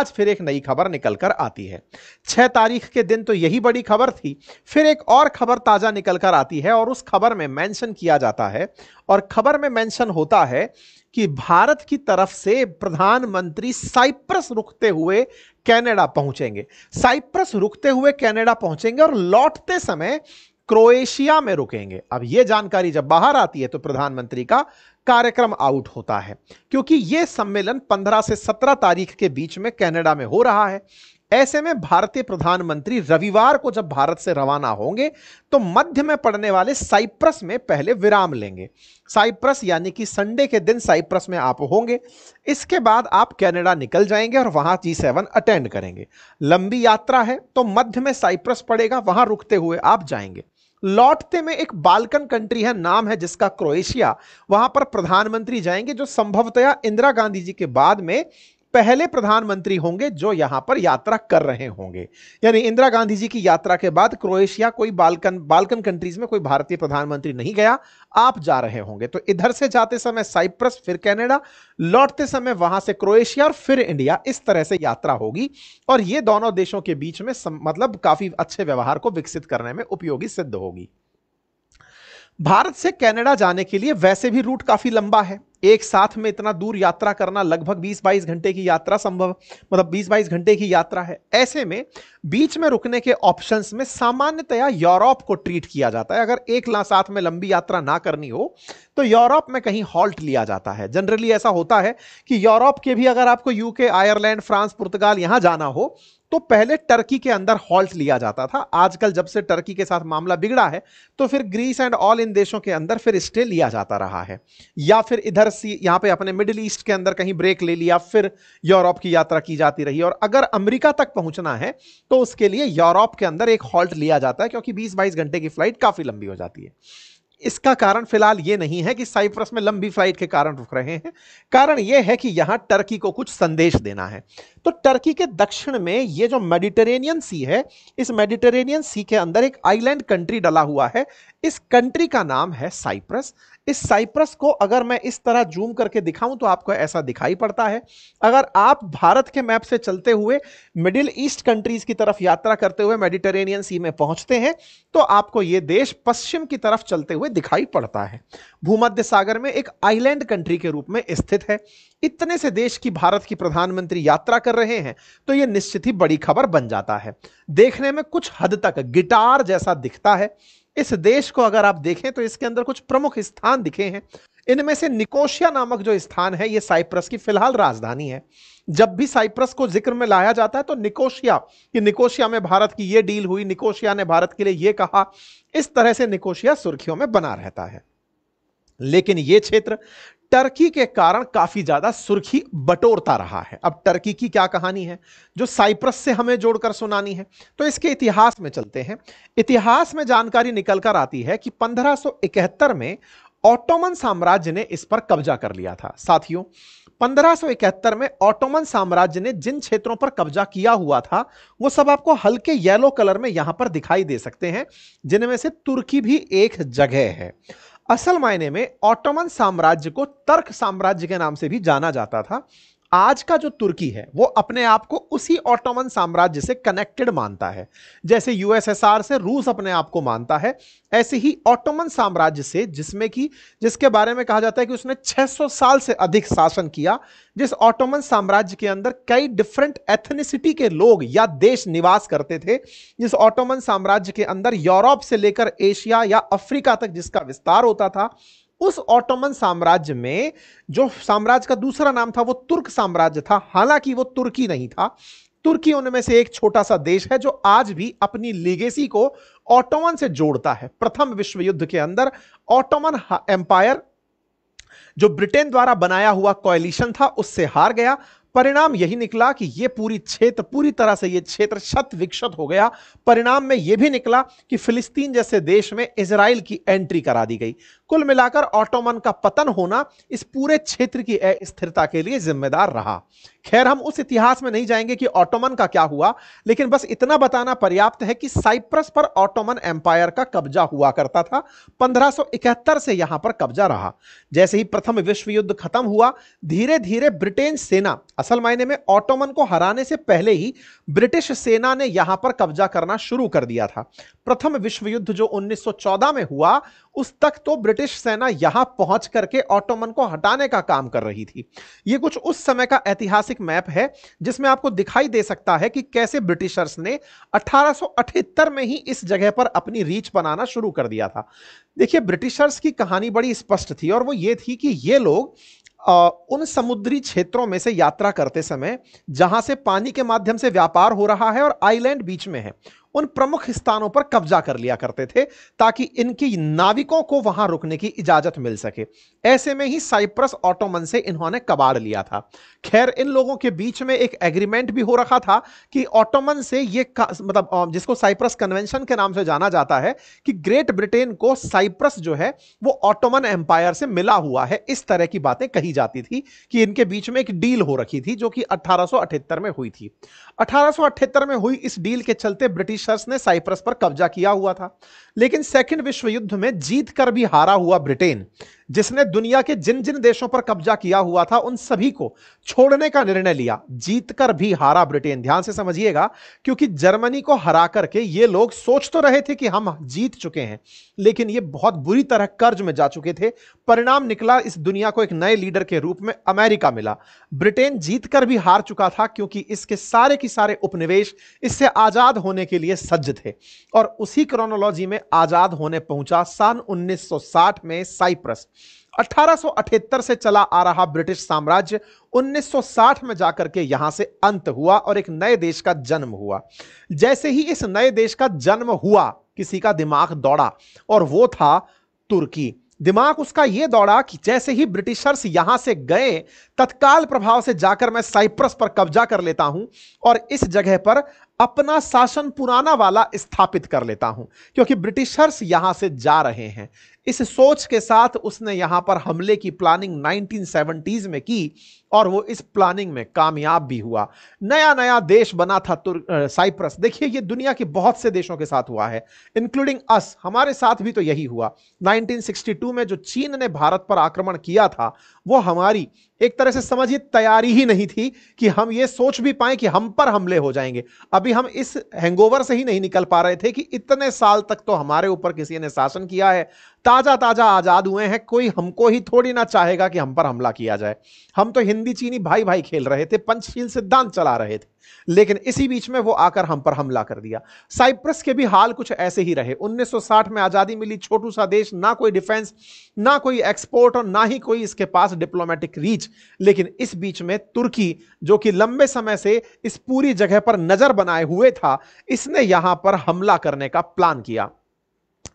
आज फिर एक नई खबर निकल कर आती है। 6 तारीख के दिन तो यही बड़ी खबर थी, फिर एक और खबर ताजा निकल कर आती है और उस खबर में मेंशन किया जाता है, और खबर में मेंशन होता है कि भारत की तरफ से प्रधानमंत्री साइप्रस रुकते हुए कनाडा पहुंचेंगे। साइप्रस रुकते हुए कनाडा पहुंचेंगे और लौटते समय क्रोएशिया में रुकेंगे। अब यह जानकारी जब बाहर आती है तो प्रधानमंत्री का कार्यक्रम आउट होता है, क्योंकि यह सम्मेलन 15 से 17 तारीख के बीच में कनाडा में हो रहा है। ऐसे में भारतीय प्रधानमंत्री रविवार को जब भारत से रवाना होंगे तो मध्य में पड़ने वाले साइप्रस में पहले विराम लेंगे। साइप्रस यानी कि संडे के दिन साइप्रस में आप होंगे, इसके बाद आप कनाडा निकल जाएंगे और वहां G7 अटेंड करेंगे। लंबी यात्रा है तो मध्य में साइप्रस पड़ेगा, वहां रुकते हुए आप जाएंगे। लौटते में एक बाल्कन कंट्री है, नाम है जिसका क्रोएशिया, वहां पर प्रधानमंत्री जाएंगे, जो संभवतया इंदिरा गांधी जी के बाद में पहले प्रधानमंत्री होंगे जो यहां पर यात्रा कर रहे होंगे। यानी इंदिरा गांधी जी की यात्रा के बाद क्रोएशिया कोई बाल्कन कंट्रीज में कोई भारतीय प्रधानमंत्री नहीं गया, आप जा रहे होंगे। तो इधर से जाते समय साइप्रस, फिर कनाडा, लौटते समय वहां से क्रोएशिया और फिर इंडिया, इस तरह से यात्रा होगी। और ये दोनों देशों के बीच में मतलब काफी अच्छे व्यवहार को विकसित करने में उपयोगी सिद्ध होगी। भारत से कनाडा जाने के लिए वैसे भी रूट काफी लंबा है, एक साथ में इतना दूर यात्रा करना लगभग 20-22 घंटे की यात्रा संभव, मतलब 20-22 घंटे की यात्रा है। ऐसे में बीच में रुकने के ऑप्शंस में सामान्यतया यूरोप को ट्रीट किया जाता है। अगर एक साथ में लंबी यात्रा ना करनी हो तो यूरोप में कहीं हॉल्ट लिया जाता है। जनरली ऐसा होता है कि यूरोप के भी अगर आपको यूके, आयरलैंड, फ्रांस, पुर्तगाल यहां जाना हो तो पहले टर्की के अंदर हॉल्ट लिया जाता था। आजकल जब से टर्की के साथ मामला बिगड़ा है तो फिर ग्रीस एंड ऑल इन देशों के अंदर फिर स्टे लिया जाता रहा है, या फिर इधर यहां पे अपने मिडिल ईस्ट के अंदर कहीं ब्रेक ले लिया, फिर यूरोप की यात्रा की जाती रही। और अगर अमेरिका तक पहुंचना है तो उसके लिए यूरोप के अंदर एक हॉल्ट लिया जाता है, क्योंकि 20-22 घंटे की फ्लाइट काफी लंबी हो जाती है। इसका कारण फिलहाल यह नहीं है कि साइप्रस में लंबी फ्लाइट के कारण रुक रहे हैं, कारण यह है कि यहां टर्की को कुछ संदेश देना है। तो टर्की के दक्षिण में यह जो मेडिटेरेनियन सी है, इस मेडिटेरेनियन सी के अंदर एक आइलैंड कंट्री डला हुआ है। इस कंट्री का नाम है साइप्रस। इस साइप्रस को अगर मैं इस तरह जूम करके दिखाऊं तो आपको ऐसा दिखाई पड़ता है। अगर आप भारत के मैप से चलते हुए मिडिल ईस्ट कंट्रीज की तरफ यात्रा करते हुए मेडिटेरेनियन सी में पहुंचते हैं तो आपको यह देश पश्चिम की तरफ चलते हुए दिखाई पड़ता है। भूमध्य सागर में एक आइलैंड कंट्री के रूप में स्थित है। इतने से देश की भारत की प्रधानमंत्री यात्रा कर रहे हैं तो यह निश्चित ही बड़ी खबर बन जाता है। देखने में कुछ हद तक गिटार जैसा दिखता है। इस देश को अगर आप देखें तो इसके अंदर कुछ प्रमुख स्थान दिखे हैं। इनमें से निकोशिया नामक जो स्थान है यह साइप्रस की फिलहाल राजधानी है। जब भी साइप्रस को जिक्र में लाया जाता है तो निकोशिया में भारत की यह डील हुई, निकोशिया ने भारत के लिए यह कहा, इस तरह से निकोशिया सुर्खियों में बना रहता है। लेकिन यह क्षेत्र टर्की के कारण काफी ज्यादा सुर्खी बटोरता रहा है। अब टर्की की क्या कहानी है जो साइप्रस से हमें जोड़कर सुनानी है, तो इसके इतिहास में चलते हैं। इतिहास में जानकारी निकलकर आती है कि 1571 में ऑटोमन साम्राज्य ने इस पर कब्जा कर लिया था। साथियों, 1571 में ऑटोमन साम्राज्य ने जिन क्षेत्रों पर कब्जा किया हुआ था वो सब आपको हल्के येलो कलर में यहां पर दिखाई दे सकते हैं, जिनमें से तुर्की भी एक जगह है। असल मायने में ऑटोमन साम्राज्य को तर्क साम्राज्य के नाम से भी जाना जाता था। आज का जो तुर्की है वो अपने आप को उसी ऑटोमन साम्राज्य से कनेक्टेड मानता है। जैसे यूएसएसआर से रूस अपने आप को मानता है, ऐसे ही ऑटोमन साम्राज्य से, जिसके बारे में कहा जाता है कि उसने 600 साल से अधिक शासन किया, जिस ऑटोमन साम्राज्य के अंदर कई डिफरेंट एथनिसिटी के लोग या देश निवास करते थे, जिस ऑटोमन साम्राज्य के अंदर यूरोप से लेकर एशिया या अफ्रीका तक जिसका विस्तार होता था, उस ऑटोमन साम्राज्य में जो साम्राज्य का दूसरा नाम था वो तुर्क साम्राज्य था। हालांकि वो तुर्की नहीं था, तुर्की उनमें से एक छोटा सा देश है जो आज भी अपनी लीगेसी को ऑटोमन से जोड़ता है। प्रथम विश्व युद्ध के अंदर ऑटोमन एम्पायर जो ब्रिटेन द्वारा बनाया हुआ कोएलिशन था उससे हार गया। परिणाम यही निकला कि यह पूरी तरह से यह क्षेत्र शत विक्षत हो गया। परिणाम में यह भी निकला कि फिलिस्तीन जैसे देश में इजराइल की एंट्री करा दी गई। कुल मिलाकर ऑटोमन का पतन होना इस पूरे क्षेत्र की अस्थिरता के लिए जिम्मेदार रहा। खैर, हम उस इतिहास में नहीं जाएंगे कि ऑटोमन का क्या हुआ, लेकिन बस इतना बताना पर्याप्त है कि साइप्रस पर ऑटोमन एम्पायर का कब्जा हुआ करता था। 1571 से यहां पर कब्जा रहा। जैसे ही प्रथम विश्व युद्ध खत्म हुआ, धीरे धीरे ब्रिटेन सेना, असल मायने में ऑटोमन को हराने से पहले ही ब्रिटिश सेना ने यहां पर कब्जा करना शुरू कर दिया था। प्रथम विश्व युद्ध जो 1914 में हुआ, उस तक तो ब्रिटिश सेना यहां पहुंच करके ऑटोमन को हटाने का काम कर रही थी। यह कुछ उस समय का ऐतिहासिक मैप है जिसमें आपको दिखाई दे सकता है कि कैसे ब्रिटिशर्स ने 1878 में ही इस जगह पर अपनी रीच बनाना शुरू कर दिया था। देखिए, ब्रिटिशर्स की कहानी बड़ी स्पष्ट थी और वो ये थी कि ये लोग उन समुद्री क्षेत्रों में से यात्रा करते समय जहां से पानी के माध्यम से व्यापार हो रहा है और आइलैंड बीच में है, उन प्रमुख स्थानों पर कब्जा कर लिया करते थे ताकि इनकी नाविकों को वहां रुकने की इजाजत मिल सके। ऐसे में ही साइप्रस ऑटोमन से इन्होंने कबाड़ लिया था। खैर, इन लोगों के बीच में एक एग्रीमेंट भी हो रखा था कि ऑटोमन से ये मतलब जिसको साइप्रस कन्वेंशन के नाम से जाना जाता है कि ग्रेट ब्रिटेन को साइप्रस जो है वो ऑटोमन एम्पायर से मिला हुआ है। इस तरह की बातें कही जाती थी कि इनके बीच में एक डील हो रखी थी जो कि 1878 में हुई थी। 1878 में हुई इस डील के चलते ब्रिटिशर्स ने साइप्रस पर कब्जा किया हुआ था। लेकिन सेकंड विश्व युद्ध में जीत कर भी हारा हुआ ब्रिटेन, जिसने दुनिया के जिन जिन देशों पर कब्जा किया हुआ था उन सभी को छोड़ने का निर्णय लिया। जीतकर भी हारा ब्रिटेन, ध्यान से समझिएगा, क्योंकि जर्मनी को हरा करके ये लोग सोच तो रहे थे कि हम जीत चुके हैं, लेकिन ये बहुत बुरी तरह कर्ज में जा चुके थे। परिणाम निकला, इस दुनिया को एक नए लीडर के रूप में अमेरिका मिला। ब्रिटेन जीतकर भी हार चुका था क्योंकि इसके सारे के सारे उपनिवेश इससे आजाद होने के लिए सज्ज थे, और उसी क्रोनोलॉजी में आजाद होने पहुंचा सन 1960 में साइप्रस। 1878 से चला आ रहा ब्रिटिश साम्राज्य 1960 में जाकर के यहां से अंत हुआ और एक नए देश का जन्म हुआ। जैसे ही इस नए देश का जन्म हुआ, किसी का दिमाग दौड़ा और वो था तुर्की। दिमाग उसका यह दौड़ा कि जैसे ही ब्रिटिशर्स यहां से गए, तत्काल प्रभाव से जाकर मैं साइप्रस पर कब्जा कर लेता हूं और इस जगह पर अपना शासन पुराना वाला स्थापित कर लेता हूं, क्योंकि ब्रिटिशर्स यहां से जा रहे हैं। इस सोच के साथ उसने यहां पर हमले की प्लानिंग 1970s में की और वो इस प्लानिंग में कामयाब भी हुआ। नया नया देश बना था साइप्रस। देखिए, ये दुनिया के बहुत से देशों के साथ हुआ है, इंक्लूडिंग अस। हमारे साथ भी तो यही हुआ। 1962 में जो चीन ने भारत पर आक्रमण किया था, वो हमारी एक तरह से समझिए तैयारी ही नहीं थी कि हम ये सोच भी पाए कि हम पर हमले हो जाएंगे। अभी हम इस हैंगओवर से ही नहीं निकल पा रहे थे कि इतने साल तक तो हमारे ऊपर किसी ने शासन किया है, ताजा ताजा आजाद हुए हैं, कोई हमको ही थोड़ी ना चाहेगा कि हम पर हमला किया जाए। हम तो हिंदी चीनी भाई भाई खेल रहे थे, पंचशील सिद्धांत चला रहे थे, लेकिन इसी बीच में वो आकर हम पर हमला कर दिया। साइप्रस के भी हाल कुछ ऐसे ही रहे। 1960 में आजादी मिली, छोटू सा देश, ना कोई डिफेंस, ना कोई एक्सपोर्ट और ना ही कोई इसके पास डिप्लोमेटिक रीच। लेकिन इस बीच में तुर्की, जो कि लंबे समय से इस पूरी जगह पर नजर बनाए हुए था, इसने यहां पर हमला करने का प्लान किया।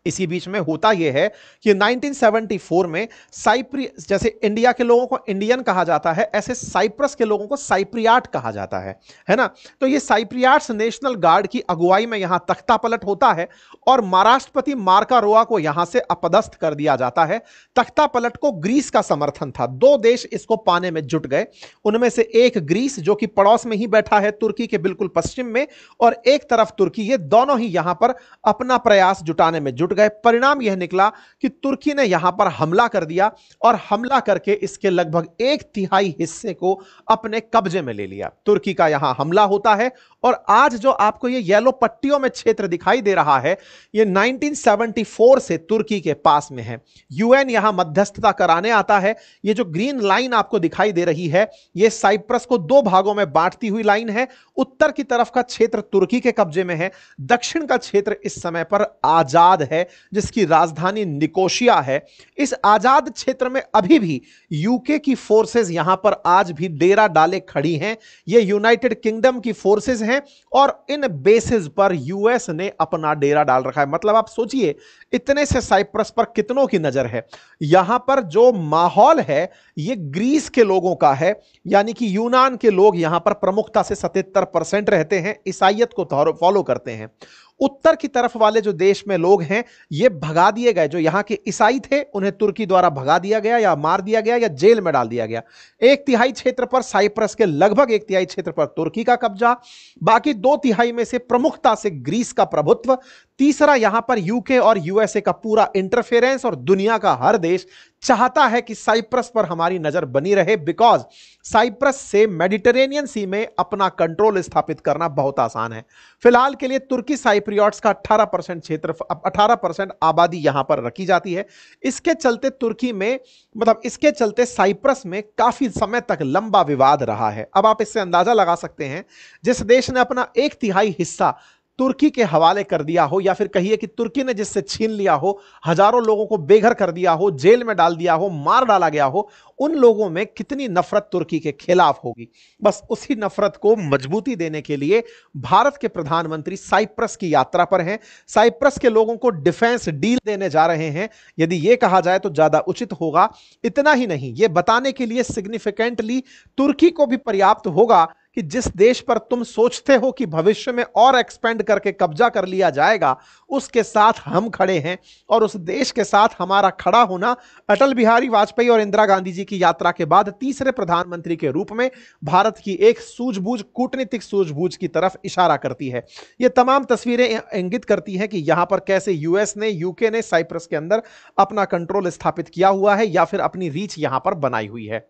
इसी बीच में होता यह है कि 1974 में साइप्रस, जैसे इंडिया के लोगों को इंडियन कहा जाता है, ऐसे साइप्रस के लोगों को साइप्रियाट कहा जाता है ना। तो ये साइप्रियाट्स नेशनल गार्ड की अगुवाई में यहां तख्ता पलट होता है और महाराष्ट्रपति मार्कारोवा को यहां से अपदस्थ कर दिया जाता है। तख्ता पलट को ग्रीस का समर्थन था। दो देश इसको पाने में जुट गए, उनमें से एक ग्रीस जो कि पड़ोस में ही बैठा है तुर्की के बिल्कुल पश्चिम में, और एक तरफ तुर्की। ये दोनों ही यहां पर अपना प्रयास जुटाने में जुट गए। परिणाम यह निकला कि तुर्की ने यहां पर हमला कर दिया और हमला करके इसके लगभग 1/3 हिस्से को अपने कब्जे में ले लिया। तुर्की का यहां हमला होता है और आज जो आपको ये येलो पट्टियों में क्षेत्र दिखाई दे रहा है, ये 1974 से तुर्की के पास में है। यूएन यहां मध्यस्थता कराने आता है। ये जो ग्रीन लाइन आपको दिखाई दे रही है, ये साइप्रस को दो भागों में बांटती हुई लाइन है। उत्तर की तरफ का क्षेत्र तुर्की के कब्जे में है, दक्षिण का क्षेत्र इस समय पर आजाद है, जिसकी राजधानी निकोशिया है। इस आजाद क्षेत्र में अभी भी यूके की फोर्सेस यहां पर आज भी डेरा डाले खड़ी हैं। ये यूनाइटेड किंगडम की फोर्सेस हैं और इन बेसिस पर यूएस ने अपना डेरा डाल रखा है। मतलब आप सोचिए, इतने से साइप्रस पर कितनों की नजर है। यहां पर जो माहौल है ये ग्रीस के लोगों का है, यानी कि यूनान के लोग यहां पर प्रमुखता से 77% रहते हैं, ईसाइयत को फॉलो करते हैं। उत्तर की तरफ वाले जो देश में लोग हैं ये भगा दिए गए, जो यहां के ईसाई थे उन्हें तुर्की द्वारा भगा दिया गया या मार दिया गया या जेल में डाल दिया गया। 1/3 क्षेत्र पर साइप्रस के लगभग 1/3 क्षेत्र पर तुर्की का कब्जा, बाकी 2/3 में से प्रमुखता से ग्रीस का प्रभुत्व, तीसरा यहां पर यूके और यूएसए का पूरा इंटरफेरेंस, और दुनिया का हर देश चाहता है कि साइप्रस पर हमारी नजर बनी रहे, बिकॉज साइप्रस से मेडिटेरेनियन सी में अपना कंट्रोल स्थापित करना बहुत आसान है। फिलहाल के लिए तुर्की साइप्रियट्स का 18% क्षेत्र, 18% आबादी यहां पर रखी जाती है। इसके चलते तुर्की में, मतलब इसके चलते साइप्रस में काफी समय तक लंबा विवाद रहा है। अब आप इससे अंदाजा लगा सकते हैं, जिस देश ने अपना 1/3 हिस्सा तुर्की के हवाले कर दिया हो, या फिर कहिए कि तुर्की ने जिससे छीन लिया हो, हजारों लोगों को बेघर कर दिया हो, जेल में डाल दिया हो, मार डाला गया हो, उन लोगों में कितनी नफरत तुर्की के खिलाफ होगी। बस उसी नफरत को मजबूती देने के लिए भारत के प्रधानमंत्री साइप्रस की यात्रा पर हैं। साइप्रस के लोगों को डिफेंस डील देने जा रहे हैं, यदि यह कहा जाए तो ज्यादा उचित होगा। इतना ही नहीं, यह बताने के लिए सिग्निफिकेंटली तुर्की को भी पर्याप्त होगा कि जिस देश पर तुम सोचते हो कि भविष्य में और एक्सपेंड करके कब्जा कर लिया जाएगा, उसके साथ हम खड़े हैं, और उस देश के साथ हमारा खड़ा होना अटल बिहारी वाजपेयी और इंदिरा गांधी जी की यात्रा के बाद तीसरे प्रधानमंत्री के रूप में भारत की एक सूझबूझ, कूटनीतिक सूझबूझ की तरफ इशारा करती है। यह तमाम तस्वीरें इंगित करती हैं कि यहां पर कैसे यूएस ने, यूके ने साइप्रस के अंदर अपना कंट्रोल स्थापित किया हुआ है या फिर अपनी रीच यहां पर बनाई हुई है।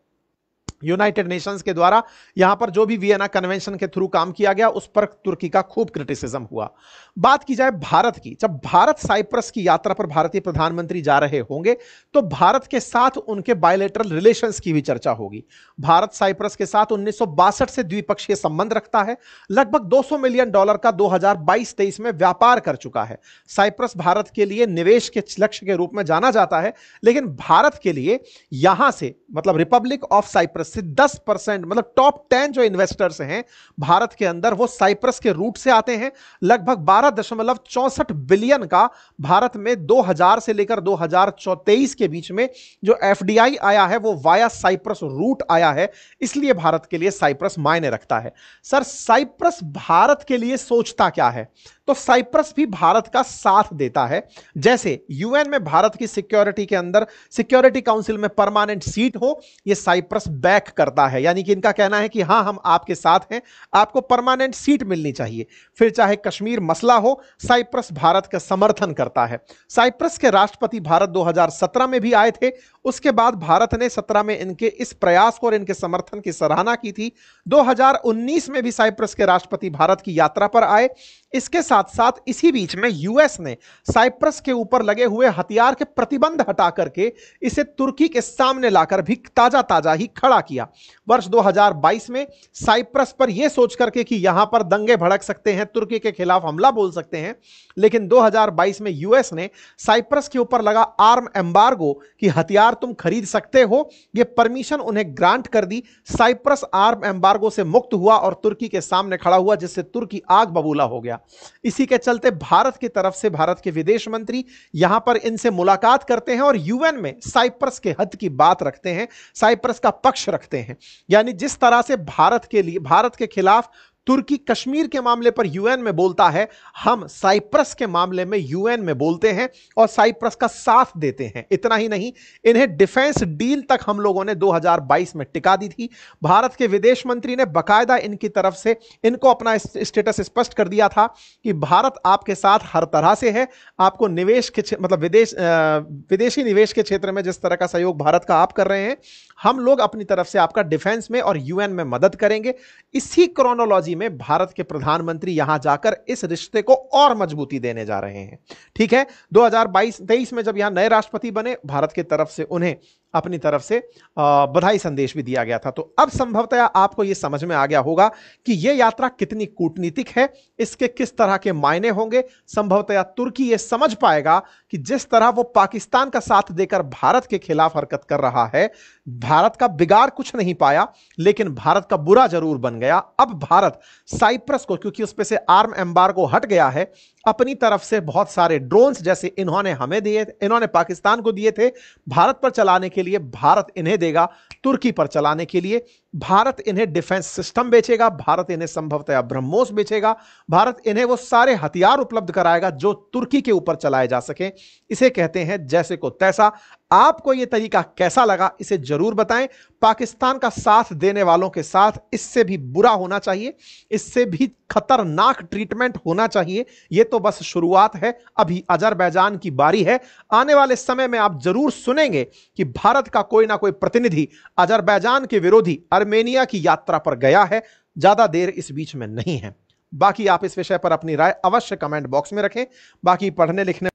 यूनाइटेड नेशंस के द्वारा यहां पर जो भी वियना कन्वेंशन के थ्रू काम किया गया, उस पर तुर्की का खूब क्रिटिसिज्म हुआ। बात की जाए भारत की, जब भारत साइप्रस की यात्रा पर भारतीय प्रधानमंत्री जा रहे होंगे तो भारत के साथ उनके बायलैटरल रिलेशंस की भी चर्चा होगी। भारत साइप्रस के साथ 1962 से द्विपक्षीय संबंध रखता है। लगभग $200 मिलियन का 2022-23 में व्यापार कर चुका है। साइप्रस भारत के लिए निवेश के लक्ष्य के रूप में जाना जाता है, लेकिन भारत के लिए यहां से, मतलब रिपब्लिक ऑफ साइप्रस से 10%, मतलब टॉप 10 जो इन्वेस्टर्स हैं भारत के अंदर, वो साइप्रस के रूट से आते हैं। लगभग 12.64 बिलियन का भारत में 2000 से लेकर 2023 के बीच में जो एफडीआई आया है, वो वाया साइप्रस रूट आया है। इसलिए भारत के लिए साइप्रस मायने रखता है। सर, साइप्रस भारत के लिए सोचता क्या है? तो साइप्रस भी भारत का साथ देता है। जैसे यूएन में भारत की सिक्योरिटी के अंदर, सिक्योरिटी काउंसिल में परमानेंट सीट हो, यह साइप्रस बैक करता है। यानी कि इनका कहना है कि हां, हम आपके साथ हैं, आपको परमानेंट सीट मिलनी चाहिए। फिर चाहे कश्मीर मसला हो, साइप्रस भारत का समर्थन करता है। साइप्रस के राष्ट्रपति भारत 2017 में भी आए थे। उसके बाद भारत ने 17 में इनके इस प्रयास को और इनके समर्थन की सराहना की थी। 2019 में भी साइप्रस के राष्ट्रपति भारत की यात्रा पर आए। इसके साथ साथ इसी बीच में यूएस ने साइप्रस के ऊपर लगे हुए हथियार के प्रतिबंध हटा करके इसे तुर्की के सामने लाकर भी ताजा ही खड़ा किया। वर्ष 2022 में साइप्रस पर यह सोच करके कि यहां पर दंगे भड़क सकते हैं, तुर्की के खिलाफ हमला बोल सकते हैं, लेकिन 2022 में यूएस ने साइप्रस के ऊपर लगा आर्म एम्बार्गो कि हथियार तुम खरीद सकते हो, यह परमिशन उन्हें ग्रांट कर दी। साइप्रस आर्म एम्बार्गो से मुक्त हुआ और तुर्की के सामने खड़ा हुआ, जिससे तुर्की आग बबूला हो गया। इसी के चलते भारत की तरफ से भारत के विदेश मंत्री यहां पर इनसे मुलाकात करते हैं और यूएन में साइप्रस के हित की बात रखते हैं, साइप्रस का पक्ष रखते हैं। यानी जिस तरह से भारत के खिलाफ तुर्की कश्मीर के मामले पर यूएन में बोलता है, हम साइप्रस के मामले में यूएन में बोलते हैं और साइप्रस का साथ देते हैं। इतना ही नहीं, इन्हें डिफेंस डील तक हम लोगों ने 2022 में टिका दी थी। भारत के विदेश मंत्री ने बकायदा इनकी तरफ से इनको अपना स्टेटस स्पष्ट कर दिया था कि भारत आपके साथ हर तरह से है। आपको निवेश के मतलब विदेशी निवेश के क्षेत्र में जिस तरह का सहयोग भारत का आप कर रहे हैं, हम लोग अपनी तरफ से आपका डिफेंस में और यूएन में मदद करेंगे। इसी क्रोनोलॉजी में भारत के प्रधानमंत्री यहां जाकर इस रिश्ते को और मजबूती देने जा रहे हैं। ठीक है, 2022-23 में जब यहां नए राष्ट्रपति बने, भारत की तरफ से उन्हें अपनी तरफ से बधाई संदेश भी दिया गया था। तो अब संभवतः आपको यह समझ में आ गया होगा कि यह यात्रा कितनी कूटनीतिक है, इसके किस तरह के मायने होंगे। संभवतः तुर्की यह समझ पाएगा कि जिस तरह वो पाकिस्तान का साथ देकर भारत के खिलाफ हरकत कर रहा है, भारत का बिगाड़ कुछ नहीं पाया, लेकिन भारत का बुरा जरूर बन गया। अब भारत साइप्रस को, क्योंकि उस पे से आर्म एम्बार्गो हट गया है, अपनी तरफ से बहुत सारे ड्रोन्स जैसे इन्होंने हमें दिए, इन्होंने पाकिस्तान को दिए थे भारत पर चलाने के लिए, भारत इन्हें देगा तुर्की पर चलाने के लिए। भारत इन्हें डिफेंस सिस्टम बेचेगा, भारत इन्हें संभवतः ब्रह्मोस बेचेगा, भारत इन्हें वो सारे हथियार उपलब्ध कराएगा जो तुर्की के ऊपर चलाए जा सके। इसे कहते हैं जैसे को तैसा। आपको यह तरीका कैसा लगा इसे जरूर बताएं। पाकिस्तान का साथ देने वालों के साथ इससे भी बुरा होना चाहिए, इससे भी खतरनाक ट्रीटमेंट होना चाहिए। यह तो बस शुरुआत है, अभी अजरबैजान की बारी है। आने वाले समय में आप जरूर सुनेंगे कि भारत का कोई ना कोई प्रतिनिधि अजरबैजान के विरोधी आर्मेनिया की यात्रा पर गया है। ज्यादा देर इस बीच में नहीं है। बाकी आप इस विषय पर अपनी राय अवश्य कमेंट बॉक्स में रखें। बाकी पढ़ने लिखने